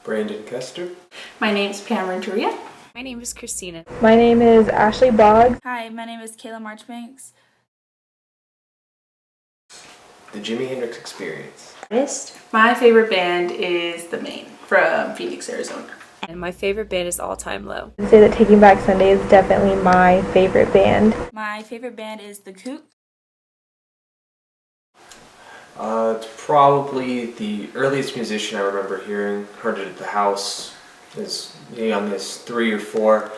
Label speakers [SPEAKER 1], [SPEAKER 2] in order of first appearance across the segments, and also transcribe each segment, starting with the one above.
[SPEAKER 1] Brandon Kester.
[SPEAKER 2] My name's Pam Renteria.
[SPEAKER 3] My name is Christina.
[SPEAKER 4] My name is Ashley Boggs.
[SPEAKER 5] Hi, my name is Kayla Marchbanks.
[SPEAKER 1] The Jimi Hendrix Experience.
[SPEAKER 2] My favorite band is The Maine from Phoenix, Arizona.
[SPEAKER 3] And my favorite band is All Time Low.
[SPEAKER 4] I'd say that Taking Back Sunday is definitely my favorite band.
[SPEAKER 5] My favorite band is The Kook.
[SPEAKER 1] It's probably the earliest musician I remember hearing. Heard it at the house as young as 3 or 4,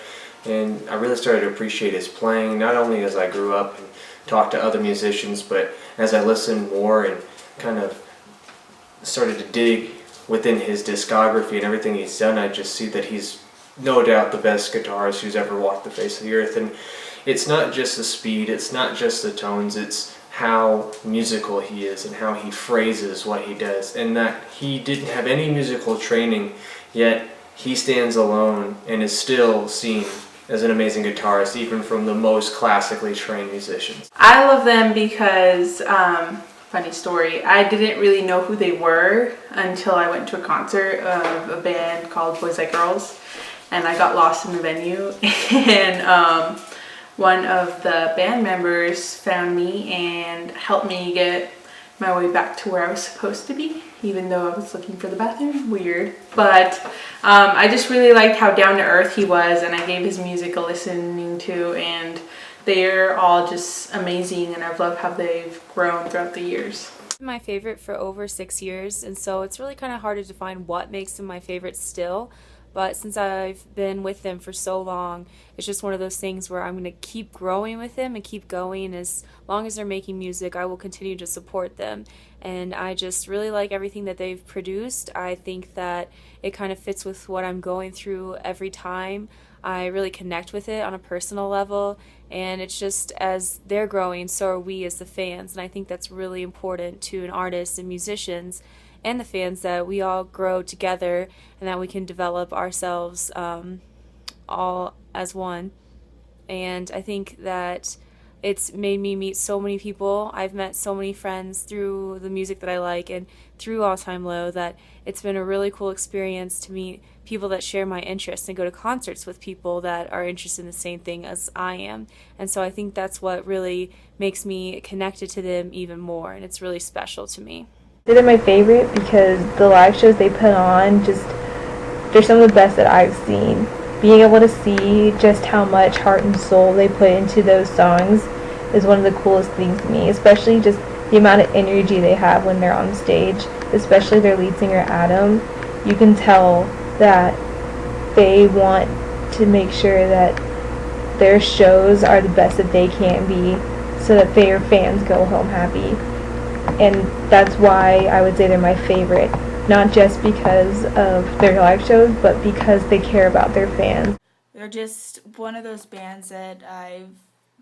[SPEAKER 1] and I really started to appreciate his playing, not only as I grew up and talked to other musicians, but as I listened more and kind of started to dig within his discography and everything he's done. I just see that he's no doubt the best guitarist who's ever walked the face of the earth. And it's not just the speed, it's not just the tones, it's how musical he is and how he phrases what he does. And that he didn't have any musical training, yet he stands alone and is still seen as an amazing guitarist, even from the most classically trained musicians.
[SPEAKER 2] I love them because, funny story, I didn't really know who they were until I went to a concert of a band called Boys Like Girls, and I got lost in the venue, and one of the band members found me and helped me get my way back to where I was supposed to be, even though I was looking for the bathroom. Weird. But I just really liked how down to earth he was, and I gave his music a listening to, and they're all just amazing, and I've loved how they've grown throughout the years.
[SPEAKER 3] My favorite for over 6 years, and so it's really kind of hard to define what makes them my favorite still. But since I've been with them for so long, it's just one of those things where I'm going to keep growing with them and keep going. As long as they're making music, I will continue to support them. And I just really like everything that they've produced. I think that it kind of fits with what I'm going through every time. I really connect with it on a personal level. And it's just, as they're growing, so are we as the fans. And I think that's really important to an artist and musicians and the fans, that we all grow together and that we can develop ourselves all as one. And I think that it's made me meet so many people. I've met so many friends through the music that I like and through All Time Low, that it's been a really cool experience to meet people that share my interests and go to concerts with people that are interested in the same thing as I am. And so I think that's what really makes me connected to them even more, and it's really special to me.
[SPEAKER 4] They're my favorite because the live shows they put on, they're some of the best that I've seen. Being able to see just how much heart and soul they put into those songs is one of the coolest things to me, especially just the amount of energy they have when they're on stage, especially their lead singer Adam. You can tell that they want to make sure that their shows are the best that they can be, so that their fans go home happy. And that's why I would say they're my favorite, not just because of their live shows, but because they care about their fans.
[SPEAKER 5] They're just one of those bands that I've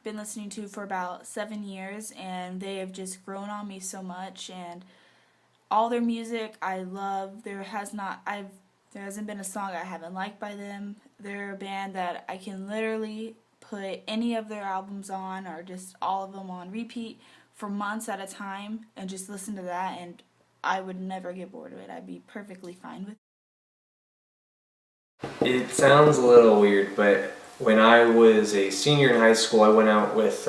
[SPEAKER 5] been listening to for about 7 years, and they have just grown on me so much, and all their music I love. There hasn't been a song I haven't liked by them. They're a band that I can literally put any of their albums on, or just all of them on repeat for months at a time and just listen to that, and I would never get bored of it. I'd be perfectly fine with it.
[SPEAKER 1] It sounds a little weird, but when I was a senior in high school, I went out with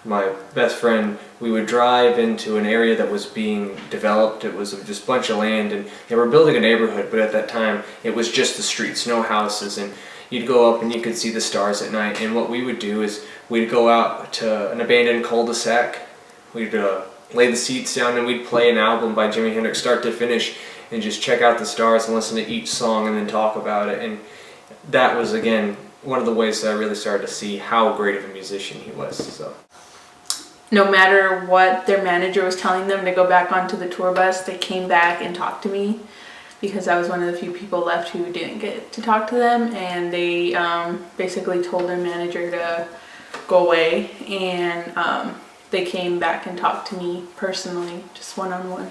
[SPEAKER 1] my best friend. We would drive into an area that was being developed. It was just a bunch of land, and they were building a neighborhood, but at that time it was just the streets, no houses, and you'd go up and you could see the stars at night. And what we would do is we'd go out to an abandoned cul-de-sac. We'd lay the seats down and we'd play an album by Jimi Hendrix start to finish and just check out the stars and listen to each song and then talk about it. And that was, again, one of the ways that I really started to see how great of a musician he was. So,
[SPEAKER 2] No matter what their manager was telling them to go back onto the tour bus, they came back and talked to me, because I was one of the few people left who didn't get to talk to them, and they basically told their manager to go away, and they came back and talked to me personally, just one-on-one.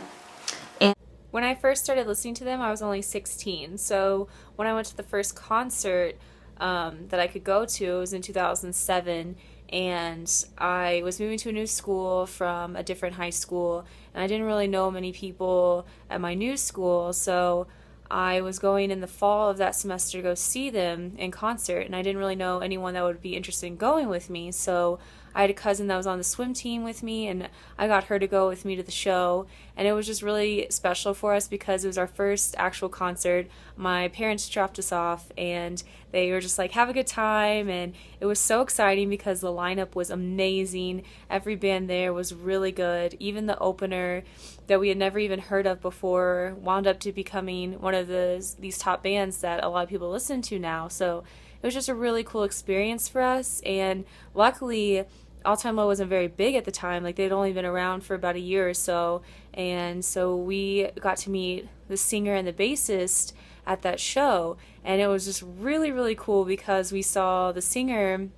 [SPEAKER 3] When I first started listening to them, I was only 16. So when I went to the first concert that I could go to, it was in 2007. And I was moving to a new school from a different high school, and I didn't really know many people at my new school. So I was going in the fall of that semester to go see them in concert, and I didn't really know anyone that would be interested in going with me, so I had a cousin that was on the swim team with me, and I got her to go with me to the show, and it was just really special for us because it was our first actual concert. My parents dropped us off, and they were just like, have a good time, and it was so exciting because the lineup was amazing. Every band there was really good. Even the opener that we had never even heard of before wound up to becoming one of these top bands that a lot of people listen to now. So it was just a really cool experience for us, and luckily All Time Low wasn't very big at the time. Like, they'd only been around for about a year or so, and so we got to meet the singer and the bassist at that show, and it was just really, really cool because we saw the singer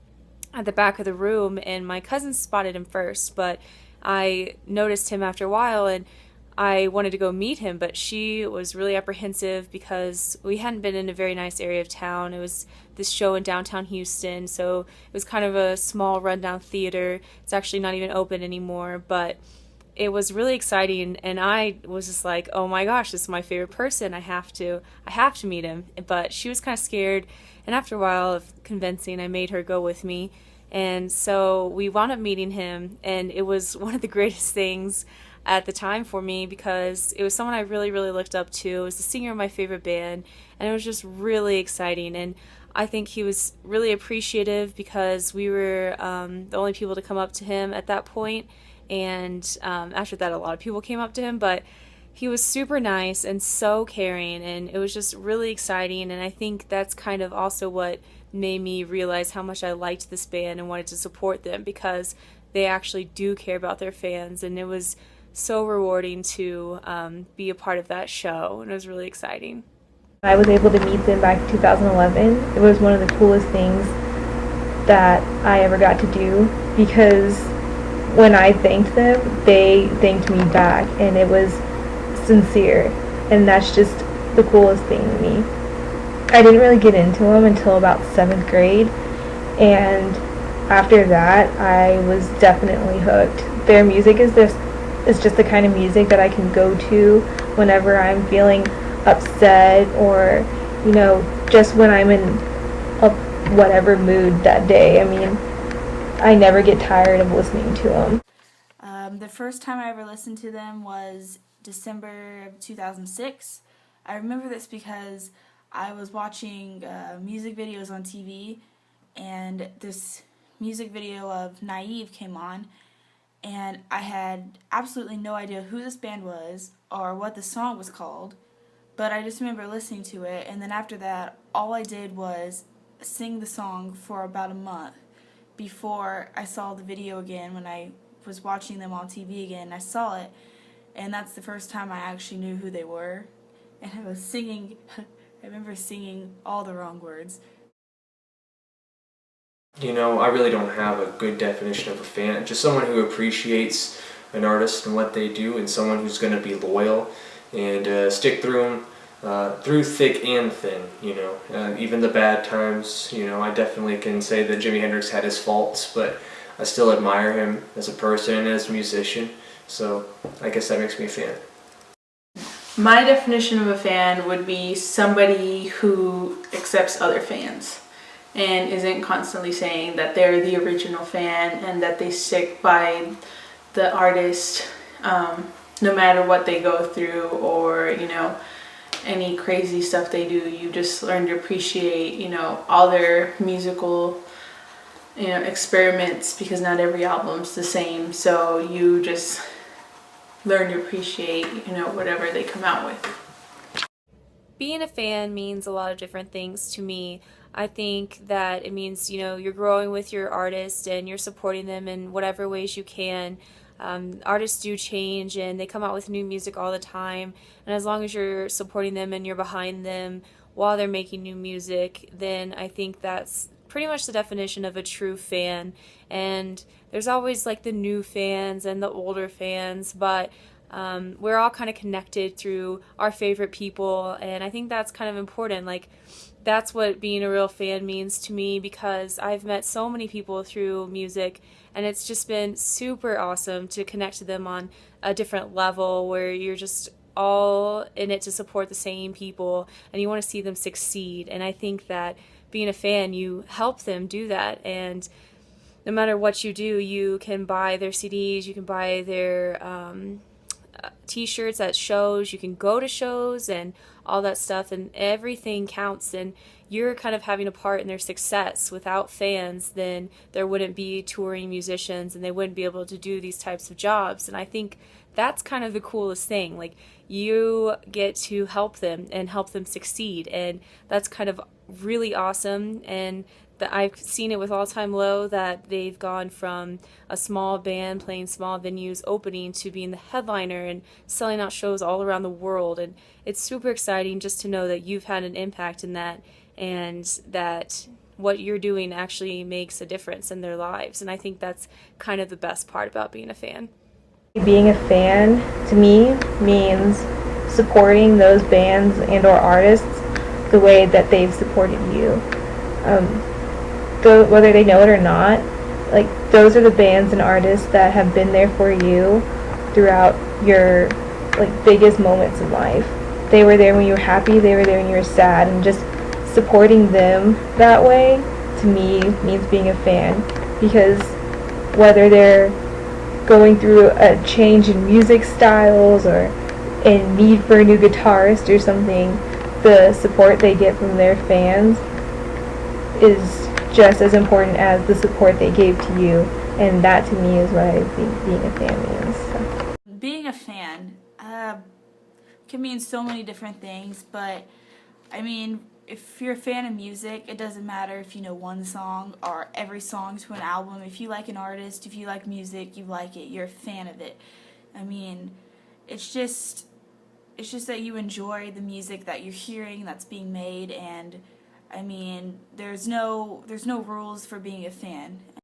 [SPEAKER 3] at the back of the room, and my cousin spotted him first, but I noticed him after a while, and I wanted to go meet him, but she was really apprehensive because we hadn't been in a very nice area of town. It was this show in downtown Houston, so it was kind of a small rundown theater. It's actually not even open anymore, but it was really exciting, and I was just like, oh my gosh, this is my favorite person. I have to meet him. But she was kind of scared, and after a while of convincing, I made her go with me. And so we wound up meeting him, and it was one of the greatest things at the time for me because it was someone I really, really looked up to. It was the singer of my favorite band, and it was just really exciting. And I think he was really appreciative because we were the only people to come up to him at that point. And after that, a lot of people came up to him, but he was super nice and so caring, and it was just really exciting. And I think that's kind of also what made me realize how much I liked this band and wanted to support them because they actually do care about their fans, and it was so rewarding to be a part of that show, and it was really exciting.
[SPEAKER 4] I was able to meet them back in 2011. It was one of the coolest things that I ever got to do because when I thanked them, they thanked me back, and it was sincere, and that's just the coolest thing to me. I didn't really get into them until about 7th grade, and after that, I was definitely hooked. Their music is just the kind of music that I can go to whenever I'm feeling upset or, just when I'm in a whatever mood that day. I mean, I never get tired of listening to them.
[SPEAKER 5] The first time I ever listened to them was December of 2006. I remember this because I was watching music videos on TV, and this music video of Naive came on, and I had absolutely no idea who this band was or what the song was called, but I just remember listening to it, and then after that, all I did was sing the song for about a month before I saw the video again. When I was watching them on TV again, I saw it, and that's the first time I actually knew who they were, and I was singing, I remember singing all the wrong words.
[SPEAKER 1] I really don't have a good definition of a fan. Just someone who appreciates an artist and what they do, and someone who's going to be loyal and stick through them through thick and thin. Even the bad times. I definitely can say that Jimi Hendrix had his faults, but I still admire him as a person and as a musician. So I guess that makes me a fan.
[SPEAKER 2] My definition of a fan would be somebody who accepts other fans and isn't constantly saying that they're the original fan and that they stick by the artist no matter what they go through or, any crazy stuff they do. You just learn to appreciate, all their musical, experiments, because not every album's the same. So you just learn to appreciate, whatever they come out with.
[SPEAKER 3] Being a fan means a lot of different things to me. I think that it means, you're growing with your artist and you're supporting them in whatever ways you can. Artists do change and they come out with new music all the time, and as long as you're supporting them and you're behind them while they're making new music, then I think that's pretty much the definition of a true fan. And there's always like the new fans and the older fans, but we're all kind of connected through our favorite people, and I think that's kind of important. Like, that's what being a real fan means to me, because I've met so many people through music, and it's just been super awesome to connect to them on a different level where you're just all in it to support the same people, and you want to see them succeed. And I think that being a fan, you help them do that. And no matter what you do, you can buy their CDs, you can buy their t-shirts at shows, you can go to shows and all that stuff, and everything counts, and you're kind of having a part in their success. Without fans, then there wouldn't be touring musicians and they wouldn't be able to do these types of jobs. And I think that's kind of the coolest thing. Like, you get to help them and help them succeed, and that's kind of really awesome. And that I've seen it with All Time Low, that they've gone from a small band playing small venues opening to being the headliner and selling out shows all around the world. And it's super exciting just to know that you've had an impact in that, and that what you're doing actually makes a difference in their lives. And I think that's kind of the best part about being a fan.
[SPEAKER 4] Being a fan to me means supporting those bands and or artists the way that they've supported you. Whether they know it or not, like, those are the bands and artists that have been there for you throughout your biggest moments in life. They were there when you were happy, they were there when you were sad, and just supporting them that way to me means being a fan. Because whether they're going through a change in music styles or in need for a new guitarist or something, the support they get from their fans is just as important as the support they gave to you, and that to me is what I think being a fan means. So.
[SPEAKER 5] Being a fan can mean so many different things, but I mean, if you're a fan of music, it doesn't matter if you know one song or every song to an album. If you like an artist, if you like music, you like it, you're a fan of it. I mean, it's just that you enjoy the music that you're hearing that's being made, and I mean, there's no rules for being a fan.